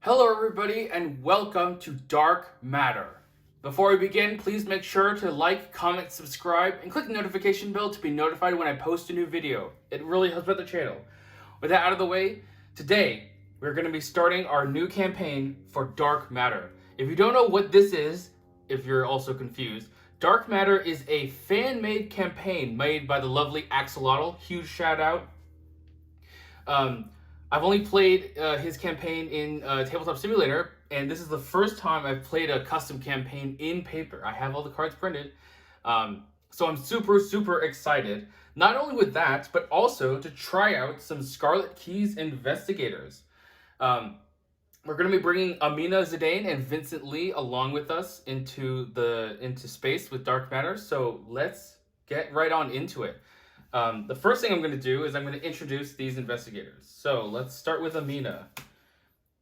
Hello everybody and welcome to Dark Matter. Before we begin, please make sure to like, comment, subscribe, and click the notification bell to be notified when I post a new video. It really helps out the channel. With that out of the way, today we're going to be starting our new campaign for Dark Matter. If you don't know what this is, if you're also confused, Dark Matter is a fan-made campaign made by the lovely Axolotl. Huge shout out. I've only played his campaign in Tabletop Simulator, and this is the first time I've played a custom campaign in paper. I have all the cards printed, so I'm super excited. Not only with that, but also to try out some Scarlet Keys Investigators. We're going to be bringing Amina Zidane and Vincent Lee along with us into space with Dark Matter, so let's get right on into it. The first thing I'm going to do is I'm going to introduce these investigators. So let's start with Amina.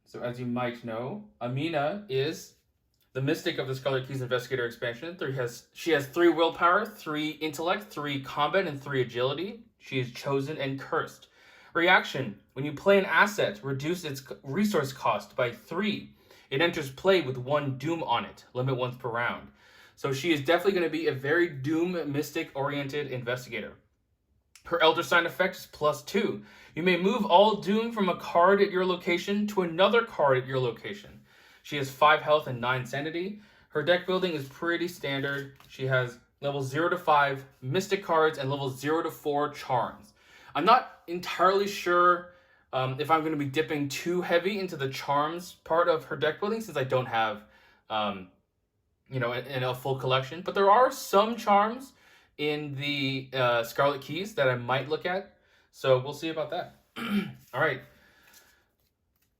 So as you might know, Amina is the mystic of the Scarlet Keys Investigator expansion. She has 3 willpower, 3 intellect, 3 combat, and 3 agility. She is chosen and cursed. Reaction: when you play an asset, reduce its resource cost by 3. It enters play with 1 doom on it, limit once per round. So she is definitely going to be a very doom mystic oriented investigator. Her Elder Sign effect is +2. You may move all doom from a card at your location to another card at your location. She has 5 health and 9 sanity. Her deck building is pretty standard. She has level 0 to 5 mystic cards and level 0 to 4 charms. I'm not entirely sure if I'm going to be dipping too heavy into the charms part of her deck building, since I don't have in a full collection. But there are some charms in the Scarlet Keys that I might look at, so we'll see about that. All right,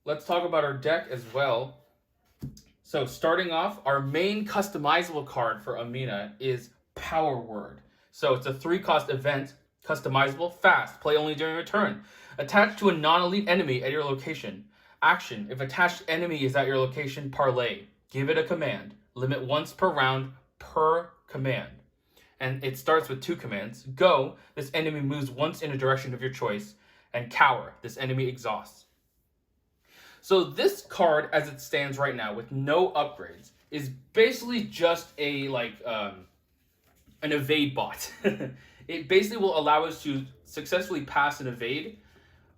let's talk about our deck as well. So starting off, our main customizable card for Amina is Power Word. So it's a 3-cost event, customizable, fast, play only during your turn. Attached to a non-elite enemy at your location. Action: if attached enemy is at your location, parlay. Give it a command. Limit once per round per command. And it starts with 2 commands. Go: this enemy moves once in a direction of your choice. And cower: this enemy exhausts. So this card, as it stands right now, with no upgrades, is basically just a an evade bot. It basically will allow us to successfully pass an evade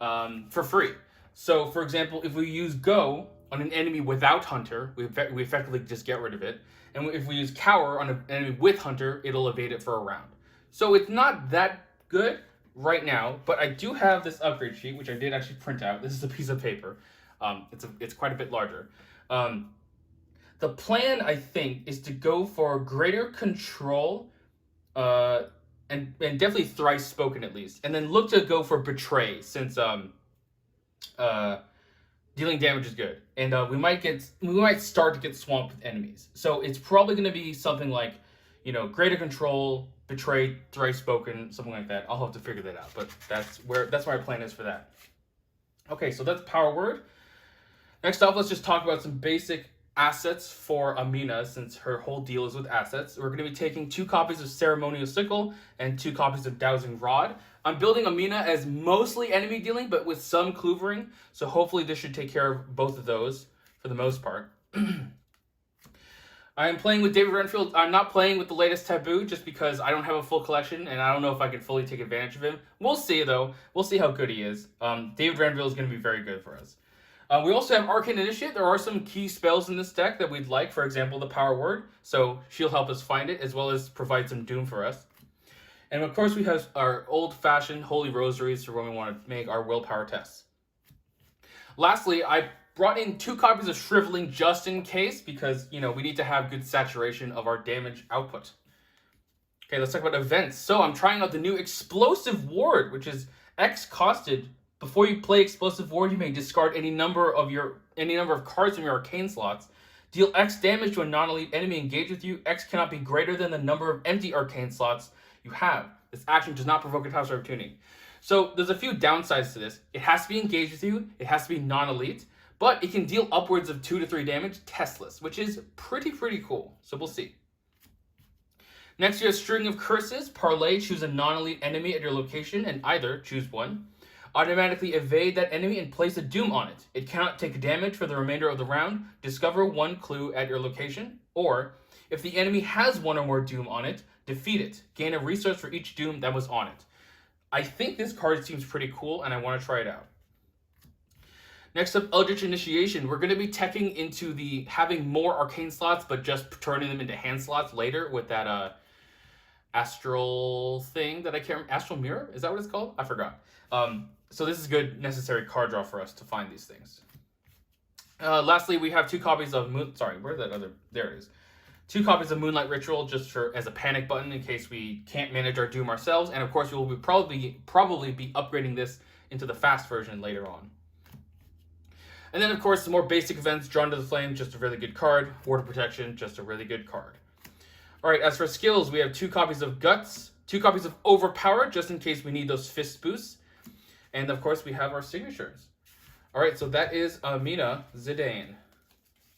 for free. So, for example, if we use Go on an enemy without Hunter, we effectively just get rid of it. And if we use Cower on an enemy with Hunter, it'll evade it for a round. So it's not that good right now, but I do have this upgrade sheet, which I did actually print out. This is a piece of paper. It's quite a bit larger. The plan, I think, is to go for greater control, and definitely thrice spoken at least, and then look to go for betray, since dealing damage is good, and we might start to get swamped with enemies. So it's probably going to be something like, greater control, betray, thrice spoken, something like that. I'll have to figure that out, but that's where my plan is for that. Okay, so that's Power Word. Next up, let's just talk about some basic assets for Amina, since her whole deal is with assets. We're going to be taking 2 copies of Ceremonial Sickle and 2 copies of Dowsing Rod. I'm building Amina as mostly enemy dealing, but with some cloovering, so hopefully this should take care of both of those for the most part. I am playing with David Renfield. I'm not playing with the latest Taboo just because I don't have a full collection, and I don't know if I can fully take advantage of him. We'll see, though. We'll see how good he is. David Renfield is going to be very good for us. We also have Arcane Initiate. There are some key spells in this deck that we'd like. For example, the Power Word. So she'll help us find it, as well as provide some doom for us. And of course, we have our old-fashioned Holy Rosaries for when we want to make our willpower tests. Lastly, I brought in 2 copies of Shriveling just in case, because, we need to have good saturation of our damage output. Okay, let's talk about events. So I'm trying out the new Explosive Ward, which is X-costed. Before you play Explosive Ward, you may discard any number of cards from your arcane slots. Deal X damage to a non-elite enemy engaged with you. X cannot be greater than the number of empty arcane slots you have. This action does not provoke a task opportunity. So there's a few downsides to this. It has to be engaged with you. It has to be non-elite. But it can deal upwards of 2 to 3 damage testless, which is pretty cool. So we'll see. Next, you have String of Curses. Parlay: choose a non-elite enemy at your location and either choose one. Automatically evade that enemy and place a doom on it. It cannot take damage for the remainder of the round. Discover one clue at your location. Or, if the enemy has one or more doom on it, defeat it. Gain a resource for each doom that was on it. I think this card seems pretty cool, and I want to try it out. Next up, Eldritch Initiation. We're going to be teching into the having more arcane slots, but just turning them into hand slots later with that astral thing that I can't remember. Astral Mirror? Is that what it's called? I forgot. So this is good, necessary card draw for us to find these things. Lastly, we have 2 copies of there it is. 2 copies of Moonlight Ritual just as a panic button in case we can't manage our doom ourselves. And of course, we will probably be upgrading this into the fast version later on. And then, of course, the more basic events, Drawn to the Flame, just a really good card. Ward of Protection, just a really good card. All right, as for skills, we have 2 copies of Guts, 2 copies of Overpower, just in case we need those fist boosts. And, of course, we have our signatures. All right, so that is Amina Zidane.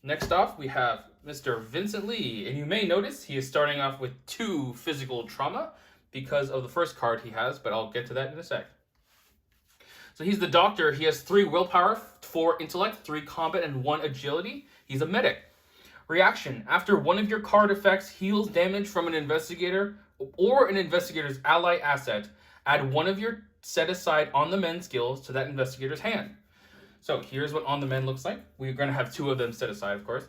Next off, we have Mr. Vincent Lee. And you may notice he is starting off with 2 physical trauma because of the first card he has, but I'll get to that in a sec. So he's the doctor. He has 3 willpower, 4 intellect, 3 combat, and 1 agility. He's a medic. Reaction. After one of your card effects heals damage from an investigator or an investigator's ally asset, add one of your set aside on the men skills to that investigator's hand. So here's what on the men looks like. We're going to have 2 of them set aside, of course.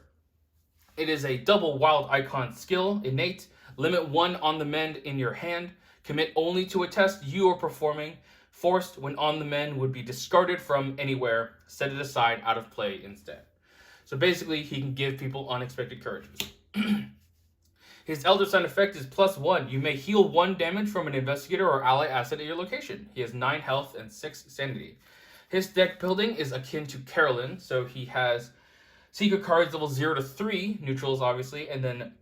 It is a double wild icon skill, innate. Limit 1 on the men in your hand. Commit only to a test you are performing. Forced when on the men would be discarded from anywhere. Set it aside out of play instead. So basically, he can give people unexpected courages. His Elder Sign effect is +1. You may heal 1 damage from an investigator or ally asset at your location. He has 9 health and 6 sanity. His deck building is akin to Carolyn, so he has secret cards level 0 to 3, neutrals obviously, and then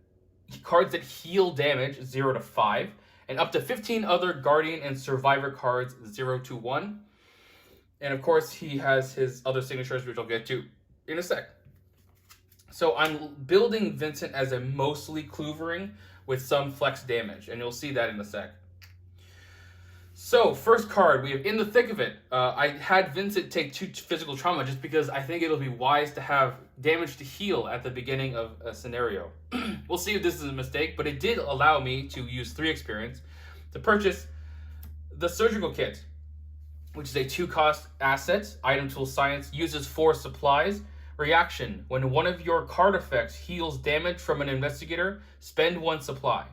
cards that heal damage 0 to 5, and up to 15 other Guardian and Survivor cards 0 to 1. And of course, he has his other signatures, which I'll get to in a sec. So I'm building Vincent as a mostly cloovering with some flex damage, and you'll see that in a sec. So, first card, we have In the Thick of It. I had Vincent take 2 physical trauma just because I think it'll be wise to have damage to heal at the beginning of a scenario. We'll see if this is a mistake, but it did allow me to use 3 experience to purchase the Surgical Kit, which is a 2-cost asset. Item Tool Science uses 4 supplies. Reaction. When one of your card effects heals damage from an investigator, spend 1 supply.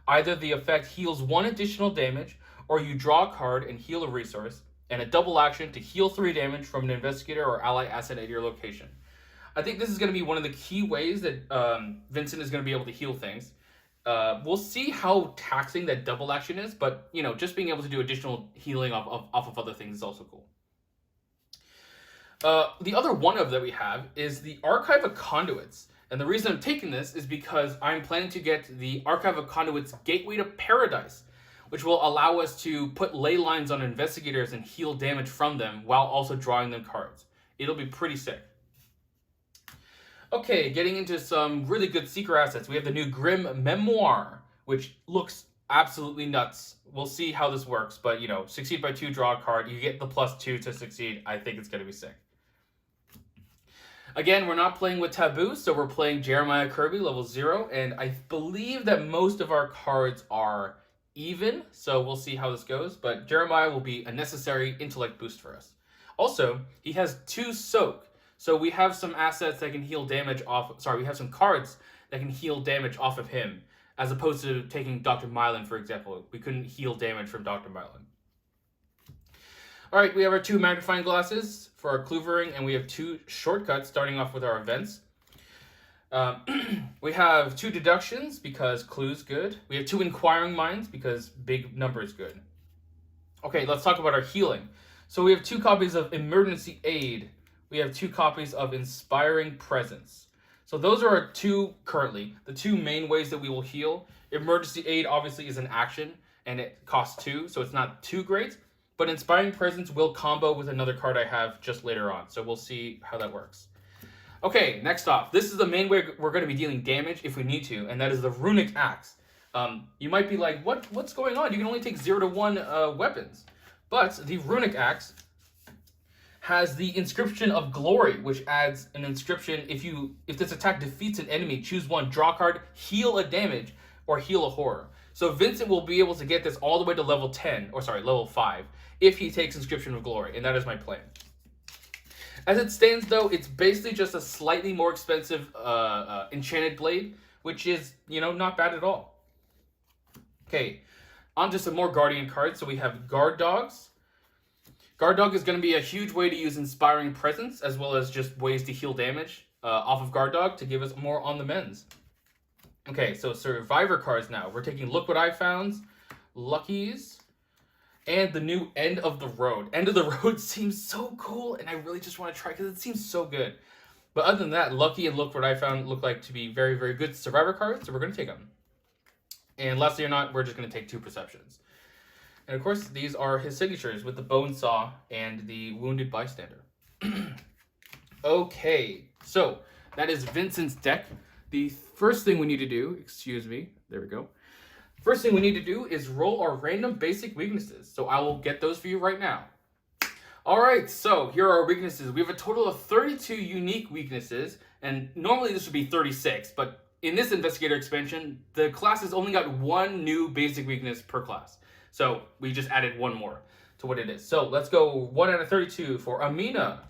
Either the effect heals 1 additional damage, or you draw a card and heal a resource, and a double action to heal 3 damage from an investigator or ally asset at your location. I think this is going to be one of the key ways that Vincent is going to be able to heal things. We'll see how taxing that double action is, but you know, just being able to do additional healing off of other things is also cool. The other one of that we have is the Archive of Conduits. And the reason I'm taking this is because I'm planning to get the Archive of Conduits Gateway to Paradise, which will allow us to put ley lines on investigators and heal damage from them while also drawing them cards. It'll be pretty sick. Okay, getting into some really good secret assets. We have the new Grim Memoir, which looks absolutely nuts. We'll see how this works, but you know, succeed by 2, draw a card. You get the +2 to succeed. I think it's going to be sick. Again, we're not playing with Taboo, so we're playing Jeremiah Kirby, level 0, and I believe that most of our cards are even, so we'll see how this goes, but Jeremiah will be a necessary intellect boost for us. Also, he has 2 Soak, so we have some assets that can heal damage off, we have some cards that can heal damage off of him, as opposed to taking Dr. Mylan, for example. We couldn't heal damage from Dr. Mylan. Alright, we have our 2 magnifying glasses for our cloovering, and we have 2 shortcuts starting off with our events. We have 2 deductions because clue's good. We have 2 inquiring minds because big number is good. Okay, let's talk about our healing. So we have 2 copies of Emergency Aid. We have 2 copies of Inspiring Presence. So those are our 2 currently, the 2 main ways that we will heal. Emergency Aid obviously is an action and it costs 2, so it's not too great. But Inspiring Presence will combo with another card I have just later on, so we'll see how that works. Okay, next off. This is the main way we're going to be dealing damage if we need to, and that is the Runic Axe. You might be like, what's going on? You can only take 0 to 1 weapons. But the Runic Axe has the Inscription of Glory, which adds an inscription. If this attack defeats an enemy, choose one, draw a card, heal a damage, or heal a horror. So Vincent will be able to get this all the way to level 5, if he takes Inscription of Glory, and that is my plan. As it stands, though, it's basically just a slightly more expensive Enchanted Blade, which is, not bad at all. Okay, on to some more Guardian cards. So we have Guard Dogs. Guard Dog is going to be a huge way to use Inspiring Presence, as well as just ways to heal damage off of Guard Dog to give us more on the mends. Okay, so Survivor cards now. We're taking Look What I Found, Luckies, and the new End of the Road. End of the Road seems so cool, and I really just want to try because it seems so good. But other than that, Lucky and Look What I Found look like to be very, very good Survivor cards, so we're going to take them. And lastly or not, we're just going to take 2 Perceptions. And of course, these are his signatures with the Bone Saw and the Wounded Bystander. Okay, so that is Vincent's deck. The first thing we need to do, there we go. First thing we need to do is roll our random basic weaknesses. So I will get those for you right now. All right, so here are our weaknesses. We have a total of 32 unique weaknesses, and normally this would be 36, but in this Investigator expansion, the class has only got 1 new basic weakness per class. So we just added 1 more to what it is. So let's go 1 out of 32 for Amina.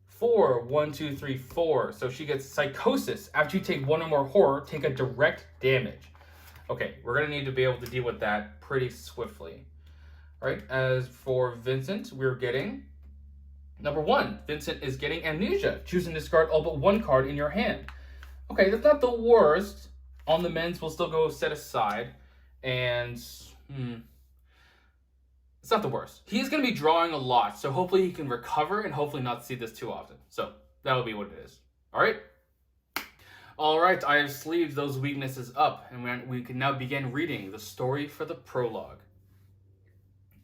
4, 1, 2, 3, 4. So she gets Psychosis. After you take 1 or more horror, take a direct damage. Okay, we're going to need to be able to deal with that pretty swiftly. All right, as for Vincent, we're getting number 1. Vincent is getting Amnesia. Choose and discard all but 1 card in your hand. Okay, that's not the worst. On the mends, we'll still go set aside. And, it's not the worst. He's going to be drawing a lot, so hopefully he can recover and hopefully not see this too often. So that'll be what it is. All right? All right, I have sleeved those weaknesses up, and we can now begin reading the story for the prologue.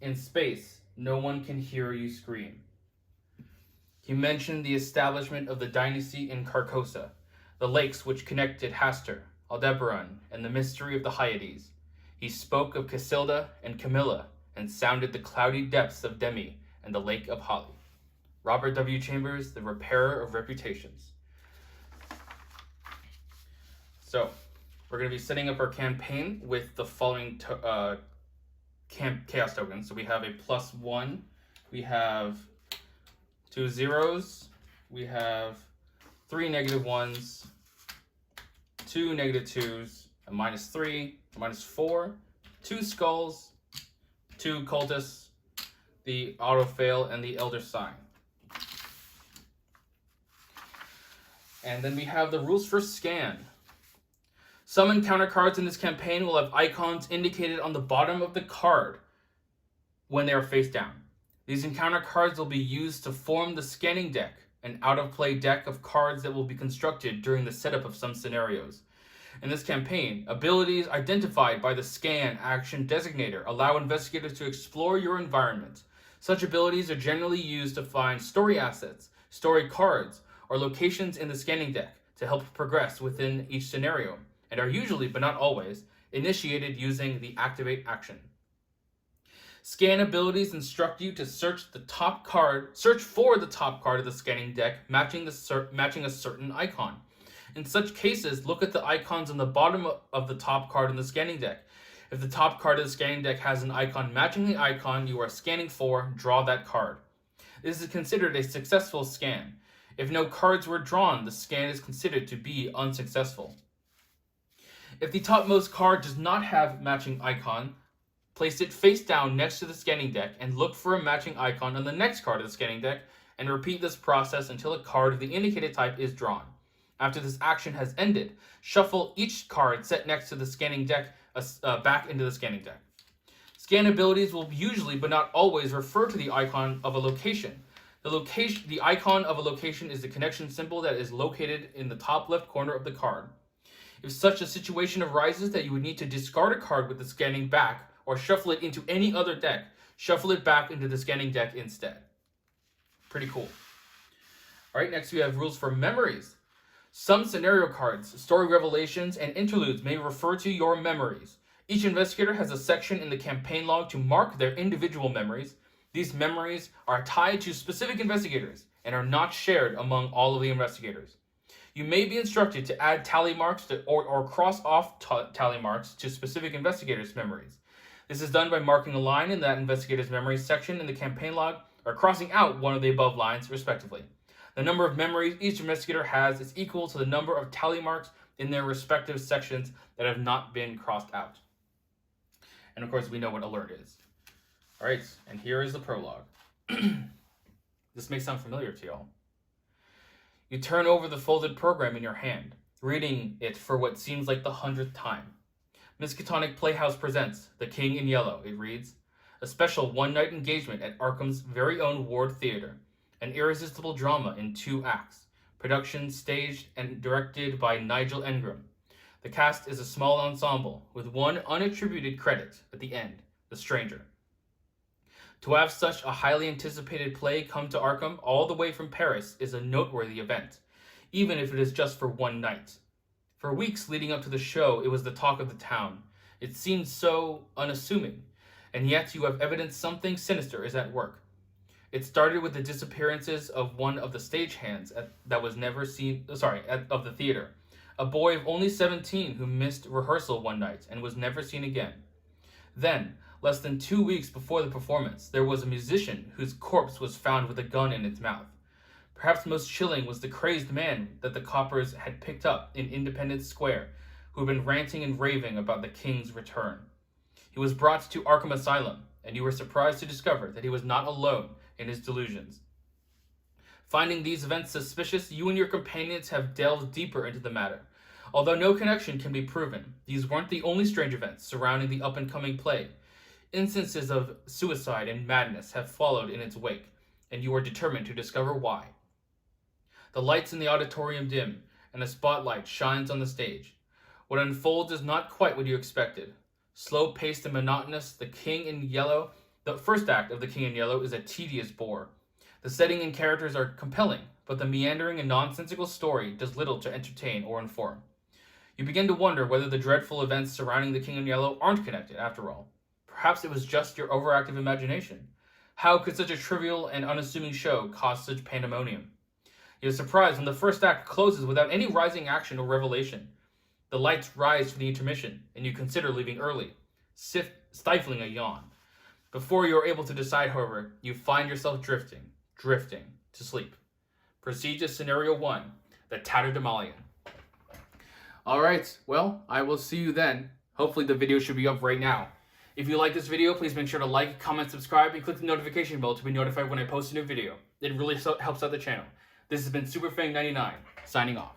In space, no one can hear you scream. He mentioned the establishment of the dynasty in Carcosa, the lakes which connected Hastur, Aldebaran, and the mystery of the Hyades. He spoke of Casilda and Camilla, and sounded the cloudy depths of Demi and the Lake of Holly. Robert W. Chambers, the repairer of reputations. So, we're going to be setting up our campaign with the following chaos tokens. So we have a +1, we have 2 zeros, we have 3 -1s, 2 -2s, a -3, a -4, 2 skulls, 2 cultists, the auto fail, and the elder sign. And then we have the rules for scan. Some encounter cards in this campaign will have icons indicated on the bottom of the card when they are face down. These encounter cards will be used to form the scanning deck, an out-of-play deck of cards that will be constructed during the setup of some scenarios. In this campaign, abilities identified by the Scan Action Designator allow investigators to explore your environment. Such abilities are generally used to find story assets, story cards, or locations in the scanning deck to help progress within each scenario, and are usually, but not always, initiated using the Activate action. Scan abilities instruct you to search for the top card of the scanning deck matching a certain icon. In such cases, look at the icons on the bottom of the top card in the scanning deck. If the top card of the scanning deck has an icon matching the icon you are scanning for, draw that card. This is considered a successful scan. If no cards were drawn, the scan is considered to be unsuccessful. If the topmost card does not have matching icon, place it face down next to the scanning deck and look for a matching icon on the next card of the scanning deck, and repeat this process until a card of the indicated type is drawn. After this action has ended, shuffle each card set next to the scanning deck back into the scanning deck. Scan abilities will usually, but not always, refer to the icon of a location. The icon of a location is the connection symbol that is located in the top left corner of the card. If such a situation arises that you would need to discard a card with the scanning back, or shuffle it into any other deck, shuffle it back into the scanning deck instead. Pretty cool. All right, next we have rules for memories. Some scenario cards, story revelations, and interludes may refer to your memories. Each investigator has a section in the campaign log to mark their individual memories. These memories are tied to specific investigators and are not shared among all of the investigators. You may be instructed to add tally marks or cross off tally marks to specific investigators' memories. This is done by marking a line in that investigator's memories section in the campaign log or crossing out one of the above lines, respectively. The number of memories each investigator has is equal to the number of tally marks in their respective sections that have not been crossed out. And of course, we know what alert is. All right, and here is the prologue. This may sound familiar to y'all. You turn over the folded program in your hand, reading it for what seems like the 100th time. Miskatonic Playhouse presents The King in Yellow, it reads. A special one-night engagement at Arkham's very own Ward Theater. An irresistible drama in 2 acts. Production staged and directed by Nigel Engram. The cast is a small ensemble, with one unattributed credit at the end, The Stranger. To have such a highly anticipated play come to Arkham all the way from Paris is a noteworthy event, even if it is just for one night. For weeks leading up to the show, it was the talk of the town. It seemed so unassuming, and yet you have evidence something sinister is at work. It started with the disappearances of one of the stagehands that was never seen, of the theater. A boy of only 17 who missed rehearsal one night and was never seen again. Then, less than 2 weeks before the performance, there was a musician whose corpse was found with a gun in its mouth. Perhaps most chilling was the crazed man that the coppers had picked up in Independence Square, who had been ranting and raving about the king's return. He was brought to Arkham Asylum, and you were surprised to discover that he was not alone in his delusions. Finding these events suspicious, you and your companions have delved deeper into the matter. Although no connection can be proven, these weren't the only strange events surrounding the up-and-coming play. Instances of suicide and madness have followed in its wake, and you are determined to discover why. The lights in the auditorium dim, and a spotlight shines on the stage. What unfolds is not quite what you expected. Slow-paced and monotonous, the first act of The King in Yellow is a tedious bore. The setting and characters are compelling, but the meandering and nonsensical story does little to entertain or inform. You begin to wonder whether the dreadful events surrounding The King in Yellow aren't connected, after all. Perhaps it was just your overactive imagination. How could such a trivial and unassuming show cause such pandemonium? You're surprised when the first act closes without any rising action or revelation. The lights rise for the intermission, and you consider leaving early, stifling a yawn. Before you are able to decide, however, you find yourself drifting to sleep. Proceed to Scenario 1, the Tatterdemalion. Alright, well, I will see you then. Hopefully the video should be up right now. If you like this video, please make sure to like, comment, subscribe, and click the notification bell to be notified when I post a new video. It really helps out the channel. This has been SuperFang99, signing off.